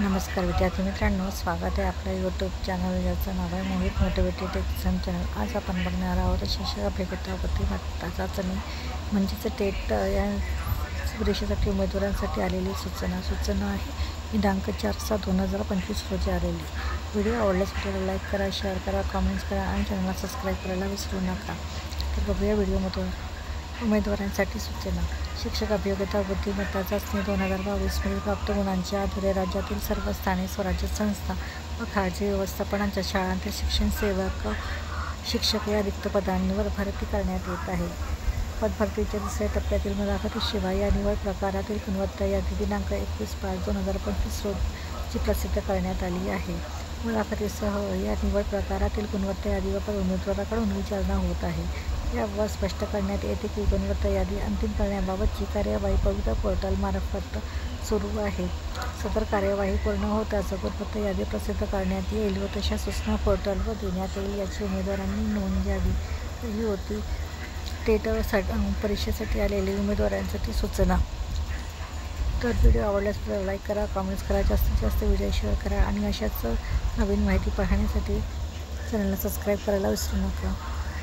नमस्कार विद्यार्थी मित्रांनो, स्वागत आहे आपल्या यूट्यूब चॅनल ज्याचं नाव आहे मोहित मोटिवेटेड एक्झाम चॅनल। आज आपण बघणार आहोत शिक्षक अभियंता बुद्धिमत्ता चाचणी म्हणजेच टेट या परीक्षेसाठी उमेदवारांसाठी आलेली सूचना आहे। दिनांक 4/7/2025 रोजी आलेली। व्हिडिओ आवडल्यास व्हिडिओला लाईक करा, शेअर करा, कमेंट्स करा आणि चॅनलला सबस्क्राईब करायला विसरू नका। तर बघूया व्हिडिओमधून उमेदवारांसाठी सूचना। शिक्षक अभियोग्यता बुद्धिमत्ता चाचणी 2022 मध्ये प्राप्त गुणांच्या आधारे राज्यातील सर्व स्थानिक स्वराज्य संस्था व खाजगी व्यवस्थापनांच्या शाळांतील शिक्षण सेवक शिक्षक या रिक्त पदांवर भरती करण्यात येत आहे। पदभरतीच्या दुसऱ्या टप्प्यातील मुलाखतीशिवाय या निवड प्रकारातील गुणवत्ता यादी दिनांक 21/5/2025 रोजी प्रसिद्ध करण्यात आली आहे। मुलाखतीसह या निवड प्रकारातील गुणवत्ता यादीवर उमेदवाराकडून विचारणा होत आहे। यावर स्पष्ट करण्यात येते की गुणवत्ता यादी अंतिम करण्याबाबतची कार्यवाही पवित्र पोर्टल मार्फत सुरू आहे। सदर कार्यवाही पूर्ण होताच गुणवत्ता यादी प्रसिद्ध करण्यात येईल व तशा सूचना पोर्टलवर देण्यात येईल याची उमेदवारांनी नोंद घ्यावी। ही होती टेट परीक्षेसाठी आलेली उमेदवारांसाठी सूचना। तर व्हिडिओ आवडल्यास लाईक करा, कमेंट्स करा, जास्तीत जास्त व्हिडिओ शेअर करा आणि अशाच नवीन माहिती पाहण्यासाठी चॅनलला सबस्क्राईब करायला विसरू नका।